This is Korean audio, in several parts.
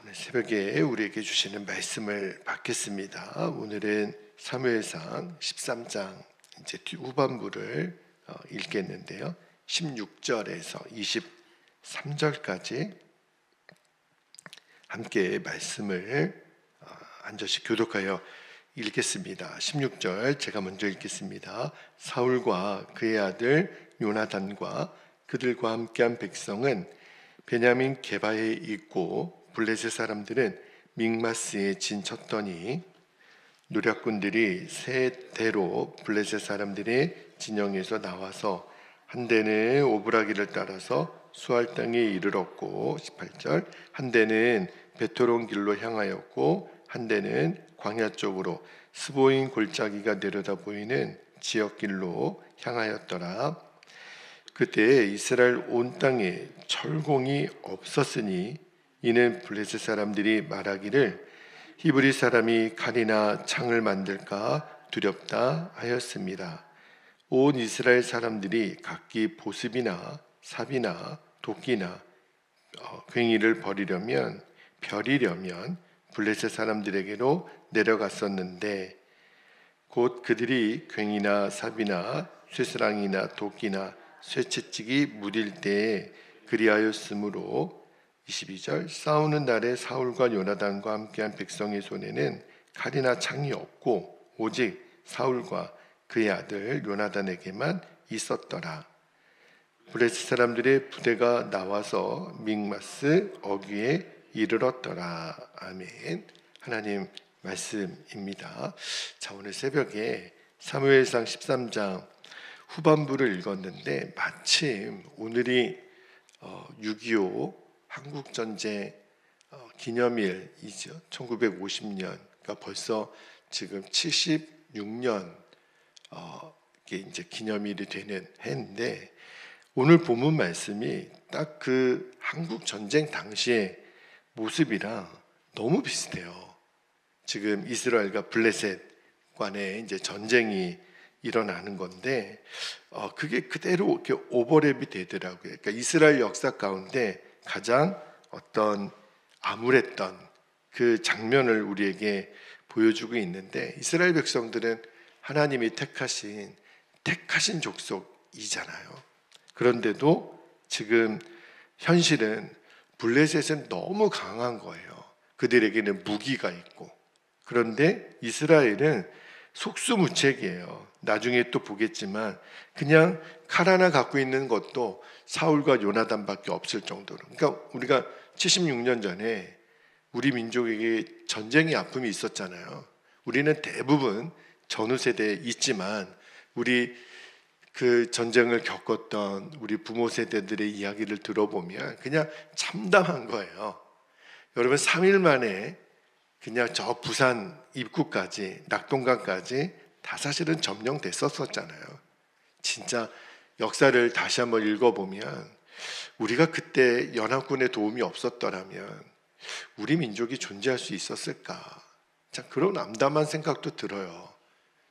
오늘 새벽에 우리에게 주시는 말씀을 받겠습니다. 오늘은 사무엘상 13장 이제 후반부를 읽겠는데요. 16절에서 23절까지 함께 말씀을 한 절씩 교독하여 읽겠습니다. 16절 제가 먼저 읽겠습니다. 사울과 그의 아들 요나단과 그들과 함께한 백성은 베냐민 게바에 있고 블레셋 사람들은 믹마스에 진쳤더니 노략군들이 세 대로 블레셋 사람들의 진영에서 나와서 한 대는 오브라기를 따라서 수알 땅에 이르렀고 18절 한 대는 베토론 길로 향하였고 한 대는 광야 쪽으로 스보인 골짜기가 내려다 보이는 지역길로 향하였더라. 그때 이스라엘 온 땅에 철공이 없었으니 이는 블레셋 사람들이 말하기를 히브리 사람이 칼이나 창을 만들까 두렵다 하였습니다. 온 이스라엘 사람들이 각기 보습이나 삽이나 도끼나 괭이를 버리려면 블레셋 사람들에게로 내려갔었는데 곧 그들이 괭이나 삽이나 쇠스랑이나 도끼나 쇠채찍이 무딜 때에 그리하였으므로 22절 싸우는 날에 사울과 요나단과 함께한 백성의 손에는 칼이나 창이 없고 오직 사울과 그의 아들 요나단에게만 있었더라. 블레셋 사람들의 부대가 나와서 믹마스 어귀에 이르렀더라. 아멘. 하나님 말씀입니다. 자, 오늘 새벽에 사무엘상 13장 후반부를 읽었는데 마침 오늘이 6.25 한국전쟁 기념일이죠. 1950년, 그러니까 벌써 지금 76년 이게 이제 기념일이 되는 해인데 오늘 본문 말씀이 딱 그 한국전쟁 당시의 모습이랑 너무 비슷해요. 지금 이스라엘과 블레셋 간에 이제 전쟁이 일어나는 건데 그게 그대로 이렇게 오버랩이 되더라고요. 그러니까 이스라엘 역사 가운데 가장 어떤 암울했던 그 장면을 우리에게 보여주고 있는데 이스라엘 백성들은 하나님이 택하신 족속이잖아요. 그런데도 지금 현실은 블레셋은 너무 강한 거예요. 그들에게는 무기가 있고 그런데 이스라엘은 속수무책이에요. 나중에 또 보겠지만 그냥 칼 하나 갖고 있는 것도 사울과 요나단밖에 없을 정도로. 그러니까 우리가 76년 전에 우리 민족에게 전쟁의 아픔이 있었잖아요. 우리는 대부분 전후 세대에 있지만 우리 그 전쟁을 겪었던 우리 부모 세대들의 이야기를 들어보면 그냥 참담한 거예요. 여러분 3일 만에 그냥 저 부산 입구까지 낙동강까지 다 사실은 점령됐었잖아요. 진짜 역사를 다시 한번 읽어보면 우리가 그때 연합군의 도움이 없었더라면 우리 민족이 존재할 수 있었을까? 참 그런 암담한 생각도 들어요.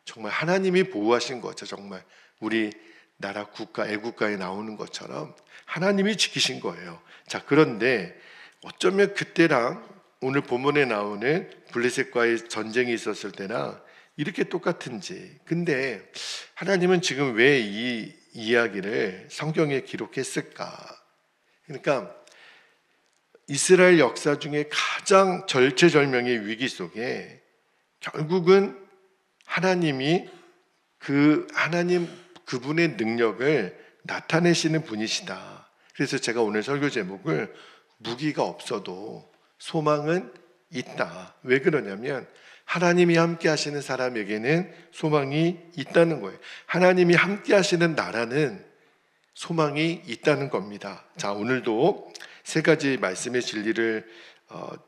정말 하나님이 보호하신 거죠. 정말 우리 나라 국가 애국가에 나오는 것처럼 하나님이 지키신 거예요. 자, 그런데 어쩌면 그때랑 오늘 본문에 나오는 블레셋과의 전쟁이 있었을 때나 이렇게 똑같은지. 근데 하나님은 지금 왜 이 이야기를 성경에 기록했을까? 그러니까 이스라엘 역사 중에 가장 절체절명의 위기 속에 결국은 하나님이 그분의 능력을 나타내시는 분이시다. 그래서 제가 오늘 설교 제목을 무기가 없어도 소망은 있다. 왜 그러냐면 하나님이 함께 하시는 사람에게는 소망이 있다는 거예요. 하나님이 함께 하시는 나라는 소망이 있다는 겁니다. 자, 오늘도 세 가지 말씀의 진리를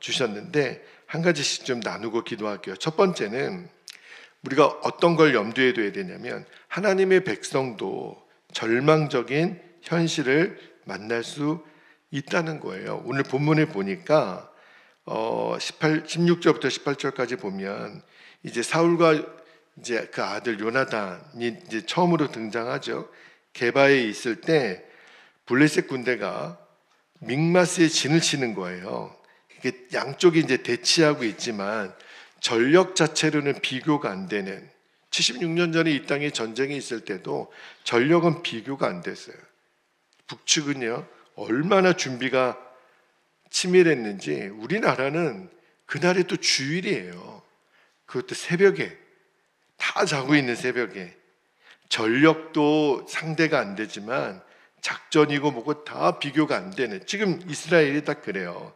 주셨는데 한 가지씩 좀 나누고 기도할게요. 첫 번째는 우리가 어떤 걸 염두에 둬야 되냐면 하나님의 백성도 절망적인 현실을 만날 수 있다는 거예요. 오늘 본문에 보니까 16절부터 18절까지 보면 이제 사울과 이제 그 아들 요나단이 이제 처음으로 등장하죠. 게바에 있을 때 블레셋 군대가 믹마스에 진을 치는 거예요. 이게 양쪽이 이제 대치하고 있지만 전력 자체로는 비교가 안 되는 76년 전에 이 땅에 전쟁이 있을 때도 전력은 비교가 안 됐어요. 북측은요 얼마나 준비가 치밀했는지 우리나라는 그날이 또 주일이에요. 그것도 새벽에 다 자고 있는 새벽에 전력도 상대가 안 되지만 작전이고 뭐고 다 비교가 안 되는 지금 이스라엘이 딱 그래요.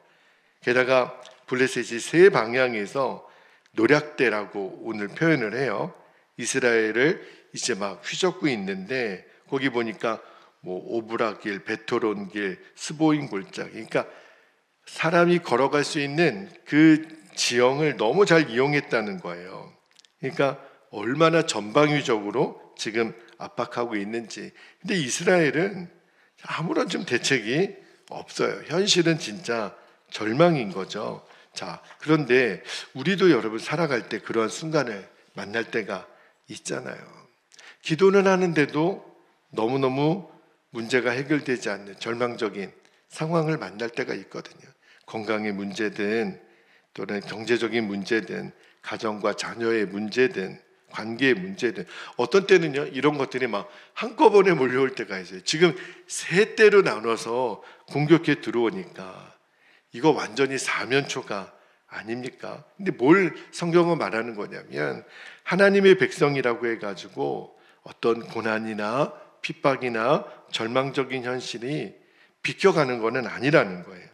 게다가 블레셋이 세 방향에서 노략대라고 오늘 표현을 해요. 이스라엘을 이제 막 휘젓고 있는데 거기 보니까 뭐 오브라길, 베토론길, 스보임 골짜기 그러니까 사람이 걸어갈 수 있는 그 지형을 너무 잘 이용했다는 거예요. 그러니까 얼마나 전방위적으로 지금 압박하고 있는지. 근데 이스라엘은 아무런 좀 대책이 없어요. 현실은 진짜 절망인 거죠. 자, 그런데 우리도 여러분 살아갈 때 그러한 순간을 만날 때가 있잖아요. 기도는 하는데도 너무너무 문제가 해결되지 않는 절망적인 상황을 만날 때가 있거든요. 건강의 문제든 또는 경제적인 문제든 가정과 자녀의 문제든 관계의 문제든 어떤 때는요 이런 것들이 막 한꺼번에 몰려올 때가 있어요. 지금 세 때로 나눠서 공격해 들어오니까 이거 완전히 사면초가 아닙니까? 근데 뭘 성경은 말하는 거냐면 하나님의 백성이라고 해가지고 어떤 고난이나 핍박이나 절망적인 현실이 비껴가는 거는 아니라는 거예요.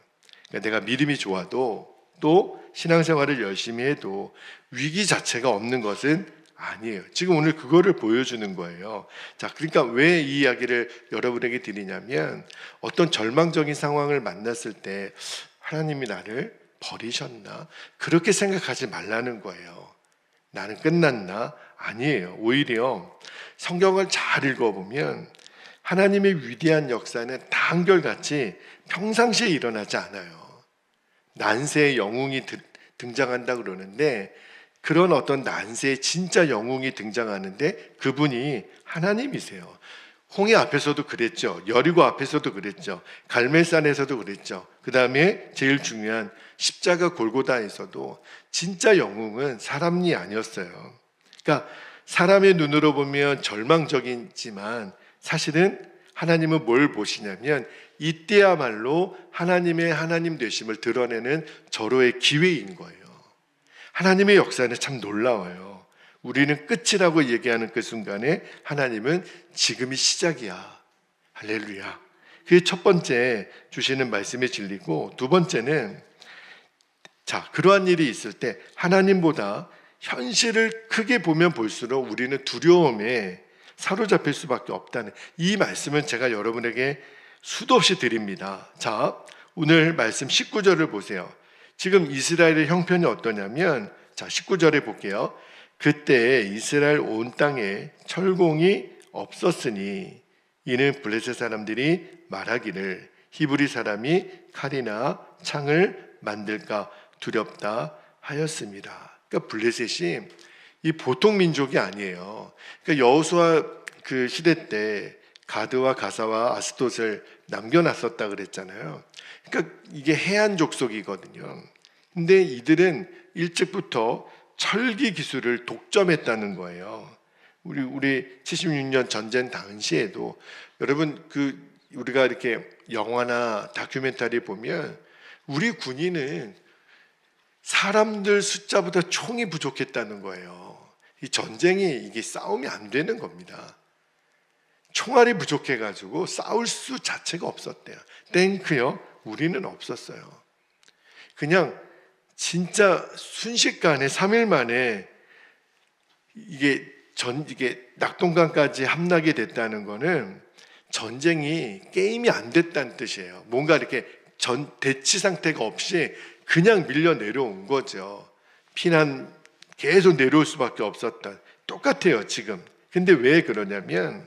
그러니까 내가 믿음이 좋아도 또 신앙생활을 열심히 해도 위기 자체가 없는 것은 아니에요. 지금 오늘 그거를 보여주는 거예요. 자, 그러니까 왜 이 이야기를 여러분에게 드리냐면 어떤 절망적인 상황을 만났을 때 하나님이 나를 버리셨나? 그렇게 생각하지 말라는 거예요. 나는 끝났나? 아니에요. 오히려 성경을 잘 읽어보면 하나님의 위대한 역사는 다 한결같이 평상시에 일어나지 않아요. 난세의 영웅이 등장한다 그러는데 그런 어떤 난세의 진짜 영웅이 등장하는데 그분이 하나님이세요. 홍해 앞에서도 그랬죠. 여리고 앞에서도 그랬죠. 갈멜산에서도 그랬죠. 그 다음에 제일 중요한 십자가 골고다에서도 진짜 영웅은 사람이 아니었어요. 그러니까 사람의 눈으로 보면 절망적이지만 사실은 하나님은 뭘 보시냐면 이때야말로 하나님의 하나님 되심을 드러내는 절호의 기회인 거예요. 하나님의 역사는 참 놀라워요. 우리는 끝이라고 얘기하는 그 순간에 하나님은 지금이 시작이야. 할렐루야. 그게 첫 번째 주시는 말씀의 진리고 두 번째는 자, 그러한 일이 있을 때 하나님보다 현실을 크게 보면 볼수록 우리는 두려움에 사로잡힐 수밖에 없다는 이 말씀은 제가 여러분에게 수도 없이 드립니다. 자, 오늘 말씀 19절을 보세요. 지금 이스라엘의 형편이 어떠냐면 자, 19절에 볼게요. 그때 이스라엘 온 땅에 철공이 없었으니 이는 블레셋 사람들이 말하기를 히브리 사람이 칼이나 창을 만들까 두렵다 하였습니다. 그러니까 블레셋이 이 보통 민족이 아니에요. 그러니까 여호수아 그 시대 때 가드와 가사와 아스돗을 남겨놨었다 그랬잖아요. 그러니까 이게 해안 족속이거든요. 근데 이들은 일찍부터 철기 기술을 독점했다는 거예요. 우리 76년 전쟁 당시에도 여러분 우리가 이렇게 영화나 다큐멘터리 보면 우리 군인은 사람들 숫자보다 총이 부족했다는 거예요. 이 전쟁이 이게 싸움이 안 되는 겁니다. 총알이 부족해가지고 싸울 수 자체가 없었대요. 탱크요? 우리는 없었어요. 그냥 진짜 순식간에 3일 만에 이게 낙동강까지 함락이 됐다는 거는 전쟁이 게임이 안 됐다는 뜻이에요. 뭔가 이렇게 대치 상태가 없이 그냥 밀려 내려온 거죠. 피난 계속 내려올 수밖에 없었다. 똑같아요, 지금. 근데 왜 그러냐면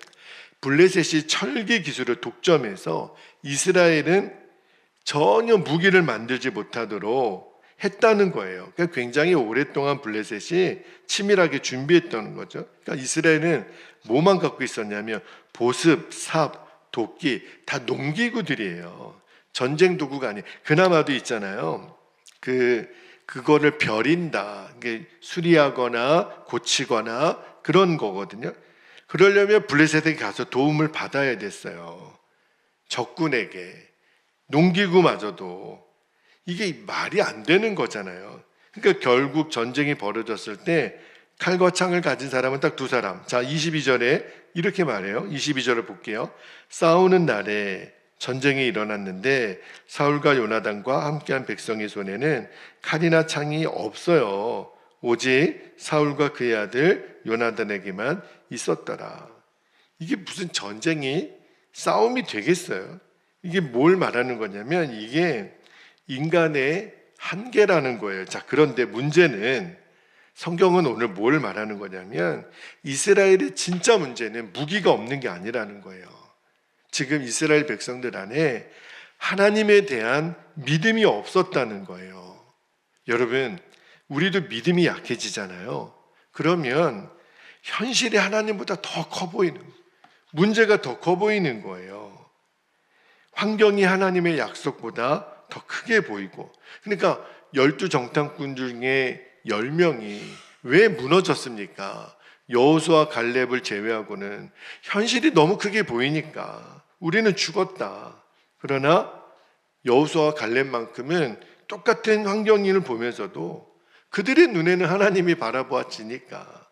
블레셋이 철기 기술을 독점해서 이스라엘은 전혀 무기를 만들지 못하도록 했다는 거예요. 그러니까 굉장히 오랫동안 블레셋이 치밀하게 준비했다는 거죠. 그러니까 이스라엘은 뭐만 갖고 있었냐면 보습, 삽, 도끼 다 농기구들이에요. 전쟁 도구가 아니에요. 그나마도 있잖아요. 그거를 벼린다. 이게 수리하거나 고치거나 그런 거거든요. 그러려면 블레셋에게 가서 도움을 받아야 됐어요. 적군에게, 농기구마저도. 이게 말이 안 되는 거잖아요. 그러니까 결국 전쟁이 벌어졌을 때 칼과 창을 가진 사람은 딱 두 사람. 자, 22절에 이렇게 말해요. 22절을 볼게요. 싸우는 날에 전쟁이 일어났는데 사울과 요나단과 함께한 백성의 손에는 칼이나 창이 없어요. 오직 사울과 그의 아들 요나단에게만 있었더라. 이게 무슨 전쟁이 싸움이 되겠어요? 이게 뭘 말하는 거냐면 이게 인간의 한계라는 거예요. 자, 그런데 문제는 성경은 오늘 뭘 말하는 거냐면 이스라엘의 진짜 문제는 무기가 없는 게 아니라는 거예요. 지금 이스라엘 백성들 안에 하나님에 대한 믿음이 없었다는 거예요. 여러분, 우리도 믿음이 약해지잖아요. 그러면 현실이 하나님보다 더 커 보이는, 문제가 더 커 보이는 거예요. 환경이 하나님의 약속보다 더 크게 보이고, 그러니까 12정탐꾼 중에 10명이 왜 무너졌습니까? 여호수아 갈렙을 제외하고는 현실이 너무 크게 보이니까 우리는 죽었다. 그러나 여호수아 갈렙만큼은 똑같은 환경인을 보면서도 그들의 눈에는 하나님이 바라보아지니까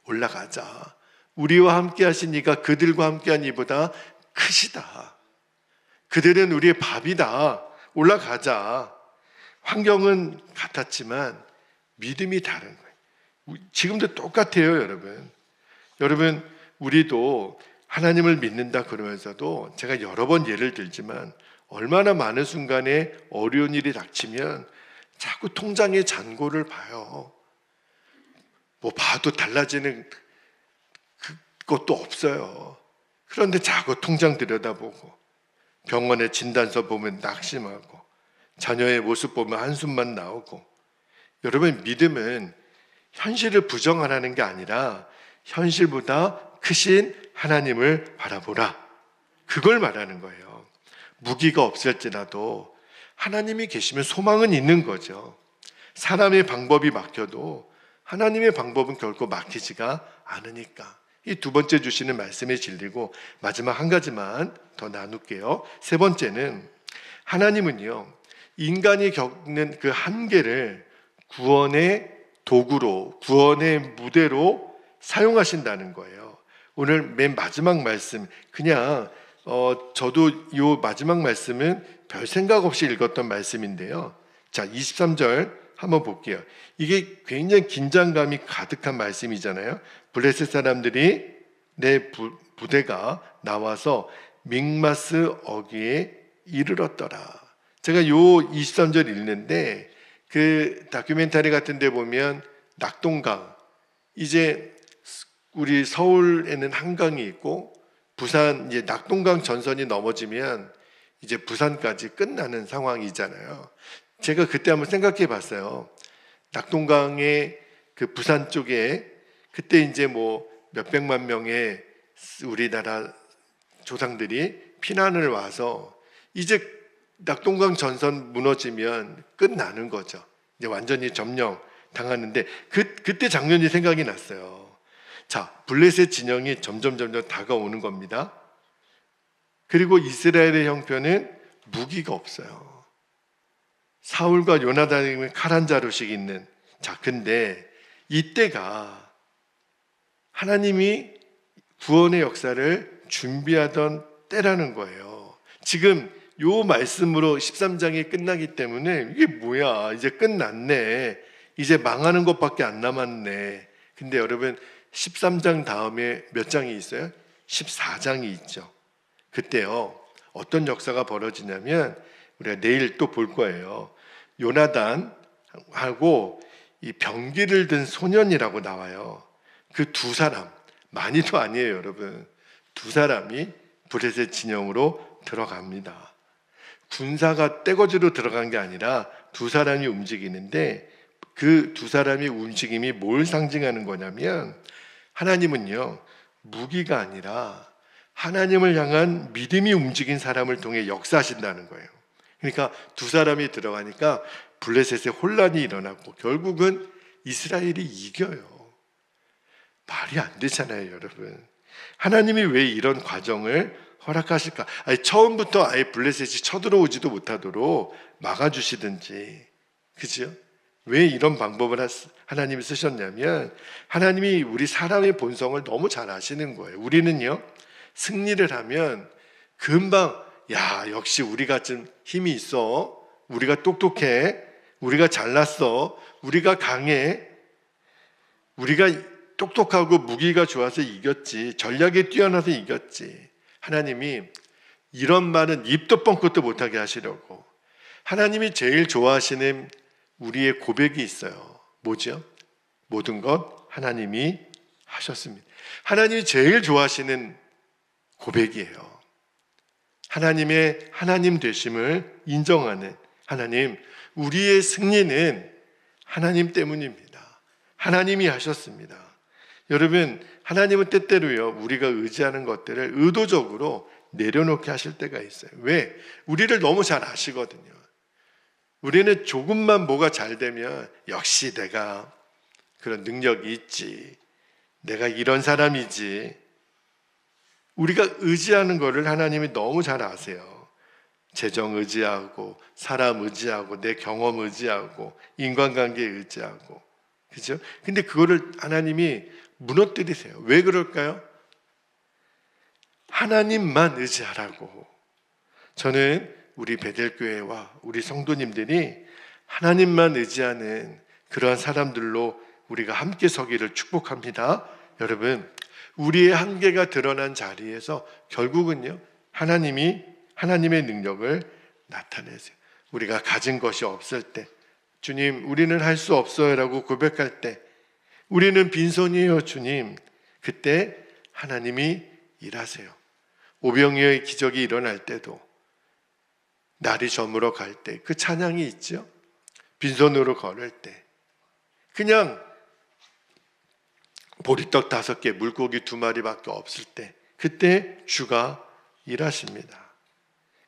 올라가자. 우리와 함께 하신 이가 그들과 함께한 이보다 크시다. 그들은 우리의 밥이다. 올라가자. 환경은 같았지만 믿음이 다른 거예요. 지금도 똑같아요, 여러분. 여러분, 우리도 하나님을 믿는다 그러면서도 제가 여러 번 예를 들지만 얼마나 많은 순간에 어려운 일이 닥치면 자꾸 통장의 잔고를 봐요. 뭐 봐도 달라지는 그것도 없어요. 그런데 자꾸 통장 들여다보고 병원에 진단서 보면 낙심하고 자녀의 모습 보면 한숨만 나오고. 여러분, 믿음은 현실을 부정하라는 게 아니라 현실보다 크신 하나님을 바라보라. 그걸 말하는 거예요. 무기가 없을지라도 하나님이 계시면 소망은 있는 거죠. 사람의 방법이 막혀도 하나님의 방법은 결코 막히지가 않으니까. 이 두 번째 주시는 말씀에 진리고 마지막 한 가지만 더 나눌게요. 세 번째는 하나님은요, 인간이 겪는 그 한계를 구원의 도구로, 구원의 무대로 사용하신다는 거예요. 오늘 맨 마지막 말씀, 그냥 저도 이 마지막 말씀은 별 생각 없이 읽었던 말씀인데요. 자, 23절 한번 볼게요. 이게 굉장히 긴장감이 가득한 말씀이잖아요. 블레셋 사람들이 내 부대가 나와서 믹마스 어귀에 이르렀더라. 제가 요 23절 읽는데 그 다큐멘터리 같은 데 보면 낙동강, 이제 우리 서울에는 한강이 있고 부산, 이제 낙동강 전선이 넘어지면 이제 부산까지 끝나는 상황이잖아요. 제가 그때 한번 생각해 봤어요. 낙동강의 그 부산 쪽에 그때 이제 뭐 몇백만 명의 우리나라 조상들이 피난을 와서 이제 낙동강 전선 무너지면 끝나는 거죠. 이제 완전히 점령 당하는데 그때 장면이 생각이 났어요. 자, 블레셋 진영이 점점 다가오는 겁니다. 그리고 이스라엘의 형편은 무기가 없어요. 사울과 요나단이 칼 한 자루씩 있는. 자, 근데 이때가 하나님이 구원의 역사를 준비하던 때라는 거예요. 지금 요 말씀으로 13장이 끝나기 때문에 이게 뭐야, 이제 끝났네, 이제 망하는 것밖에 안 남았네. 근데 여러분, 13장 다음에 몇 장이 있어요? 14장이 있죠. 그때요, 어떤 역사가 벌어지냐면 우리가 내일 또 볼 거예요. 요나단하고 이 병기를 든 소년이라고 나와요. 그 두 사람, 많이도 아니에요, 여러분. 두 사람이 블레셋 진영으로 들어갑니다. 군사가 떼거지로 들어간 게 아니라 두 사람이 움직이는데 그 두 사람의 움직임이 뭘 상징하는 거냐면 하나님은요, 무기가 아니라 하나님을 향한 믿음이 움직인 사람을 통해 역사하신다는 거예요. 그러니까 두 사람이 들어가니까 블레셋의 혼란이 일어나고 결국은 이스라엘이 이겨요. 말이 안 되잖아요, 여러분. 하나님이 왜 이런 과정을 허락하실까? 아니, 처음부터 아예 블레셋이 쳐들어오지도 못하도록 막아주시든지, 그죠? 왜 이런 방법을 하나님이 쓰셨냐면, 하나님이 우리 사람의 본성을 너무 잘 아시는 거예요. 우리는요, 승리를 하면 금방, 야, 역시 우리가 좀 힘이 있어. 우리가 똑똑해. 우리가 잘났어. 우리가 강해. 우리가 똑똑하고 무기가 좋아서 이겼지. 전략에 뛰어나서 이겼지. 하나님이 이런 말은 입도 뻥끗도 못하게 하시려고. 하나님이 제일 좋아하시는 우리의 고백이 있어요. 뭐죠? 모든 것 하나님이 하셨습니다. 하나님이 제일 좋아하시는 고백이에요. 하나님의 하나님 되심을 인정하는 하나님, 우리의 승리는 하나님 때문입니다. 하나님이 하셨습니다. 여러분, 하나님은 때때로요, 우리가 의지하는 것들을 의도적으로 내려놓게 하실 때가 있어요. 왜? 우리를 너무 잘 아시거든요. 우리는 조금만 뭐가 잘 되면 역시 내가 그런 능력이 있지. 내가 이런 사람이지. 우리가 의지하는 것을 하나님이 너무 잘 아세요. 재정 의지하고, 사람 의지하고, 내 경험 의지하고, 인간관계 의지하고. 그죠? 근데 그거를 하나님이 무너뜨리세요. 왜 그럴까요? 하나님만 의지하라고. 저는 우리 베델교회와 우리 성도님들이 하나님만 의지하는 그러한 사람들로 우리가 함께 서기를 축복합니다. 여러분, 우리의 한계가 드러난 자리에서 결국은요, 하나님이 하나님의 능력을 나타내세요. 우리가 가진 것이 없을 때, 주님, 우리는 할 수 없어요 라고 고백할 때, 우리는 빈손이에요, 주님. 그때 하나님이 일하세요. 오병이어의 기적이 일어날 때도, 날이 저물어 갈 때 그 찬양이 있죠. 빈손으로 걸을 때, 그냥 보리떡 5개, 물고기 2마리밖에 없을 때, 그때 주가 일하십니다.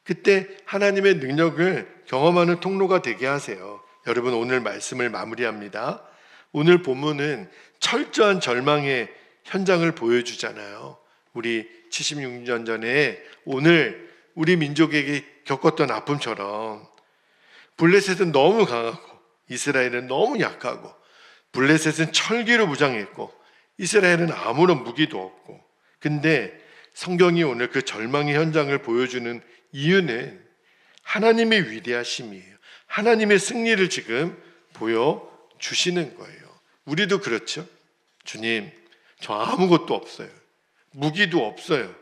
그때 하나님의 능력을 경험하는 통로가 되게 하세요. 여러분, 오늘 말씀을 마무리합니다. 오늘 본문은 철저한 절망의 현장을 보여주잖아요. 우리 76년 전에 오늘 우리 민족에게 겪었던 아픔처럼 블레셋은 너무 강하고 이스라엘은 너무 약하고, 블레셋은 철기로 무장했고 이스라엘은 아무런 무기도 없고. 근데 성경이 오늘 그 절망의 현장을 보여주는 이유는 하나님의 위대하심이에요. 하나님의 승리를 지금 보여주시는 거예요. 우리도 그렇죠. 주님, 저 아무것도 없어요. 무기도 없어요.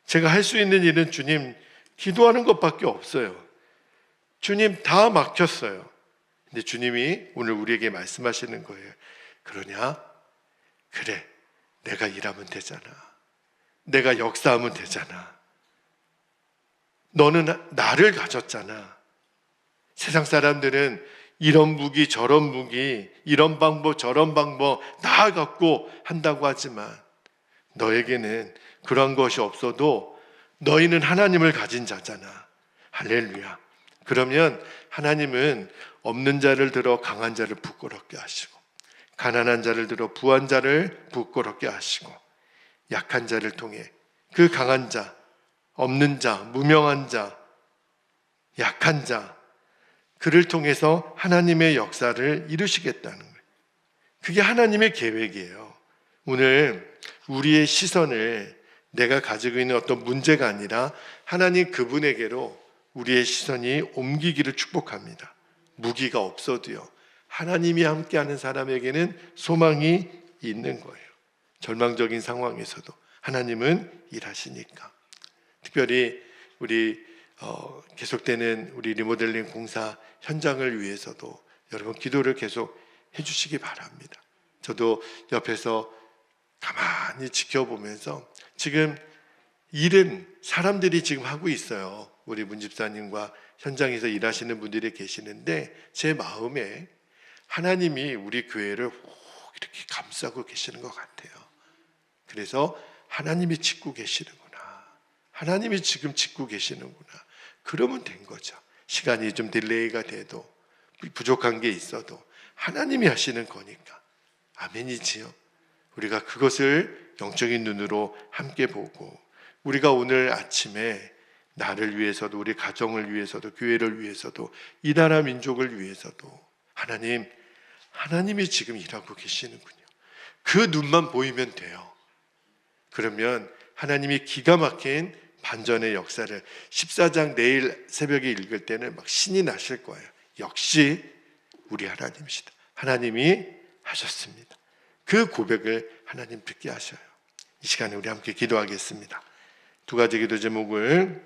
제가 할 수 있는 일은 주님, 기도하는 것밖에 없어요. 주님, 다 막혔어요. 근데 주님이 오늘 우리에게 말씀하시는 거예요. 그러냐? 그래, 내가 일하면 되잖아. 내가 역사하면 되잖아. 너는 나를 가졌잖아. 세상 사람들은 이런 무기 저런 무기, 이런 방법 저런 방법 다 갖고 한다고 하지만 너에게는 그런 것이 없어도 너희는 하나님을 가진 자잖아. 할렐루야. 그러면 하나님은 없는 자를 들어 강한 자를 부끄럽게 하시고, 가난한 자를 들어 부한 자를 부끄럽게 하시고, 약한 자를 통해 그 강한 자, 없는 자, 무명한 자, 약한 자, 그를 통해서 하나님의 역사를 이루시겠다는 거예요. 그게 하나님의 계획이에요. 오늘 우리의 시선을 내가 가지고 있는 어떤 문제가 아니라 하나님 그분에게로 우리의 시선이 옮기기를 축복합니다. 무기가 없어도요, 하나님이 함께하는 사람에게는 소망이 있는 거예요. 절망적인 상황에서도 하나님은 일하시니까. 특별히 우리 계속되는 우리 리모델링 공사 현장을 위해서도 여러분 기도를 계속 해주시기 바랍니다. 저도 옆에서 가만히 지켜보면서 지금 일은 사람들이 지금 하고 있어요. 우리 문 집사님과 현장에서 일하시는 분들이 계시는데 제 마음에 하나님이 우리 교회를 이렇게 감싸고 계시는 것 같아요. 그래서 하나님이 짓고 계시는구나. 하나님이 지금 짓고 계시는구나. 그러면 된 거죠. 시간이 좀 딜레이가 돼도 부족한 게 있어도 하나님이 하시는 거니까 아멘이지요. 우리가 그것을 영적인 눈으로 함께 보고, 우리가 오늘 아침에 나를 위해서도 우리 가정을 위해서도 교회를 위해서도 이 나라 민족을 위해서도 하나님이 지금 일하고 계시는군요. 그 눈만 보이면 돼요. 그러면 하나님이 기가 막힌 반전의 역사를 14장 내일 새벽에 읽을 때는 막 신이 나실 거예요. 역시 우리 하나님이시다. 하나님이 하셨습니다. 그 고백을 하나님 듣게 하셔요. 이 시간에 우리 함께 기도하겠습니다. 두 가지 기도 제목을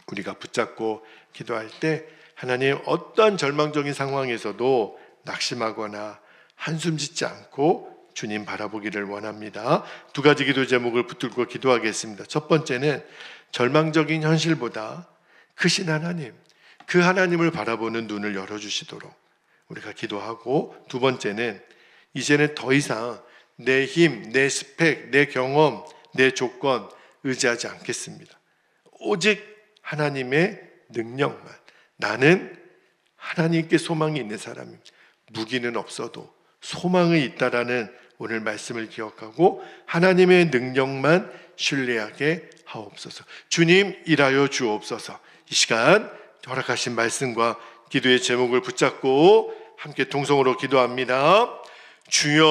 우리가 붙잡고 기도할 때, 하나님 어떠한 절망적인 상황에서도 낙심하거나 한숨 짓지 않고 주님 바라보기를 원합니다. 두 가지 기도 제목을 붙들고 기도하겠습니다. 첫 번째는 절망적인 현실보다 크신 하나님, 그 하나님을 바라보는 눈을 열어주시도록 우리가 기도하고, 두 번째는 이제는 더 이상 내 힘, 내 스펙, 내 경험, 내 조건 의지하지 않겠습니다. 오직 하나님의 능력만. 나는 하나님께 소망이 있는 사람입니다. 무기는 없어도 소망이 있다라는 오늘 말씀을 기억하고 하나님의 능력만 신뢰하게 하옵소서. 주님 일하여 주옵소서. 이 시간 허락하신 말씀과 기도의 제목을 붙잡고 함께 통성으로 기도합니다. 주여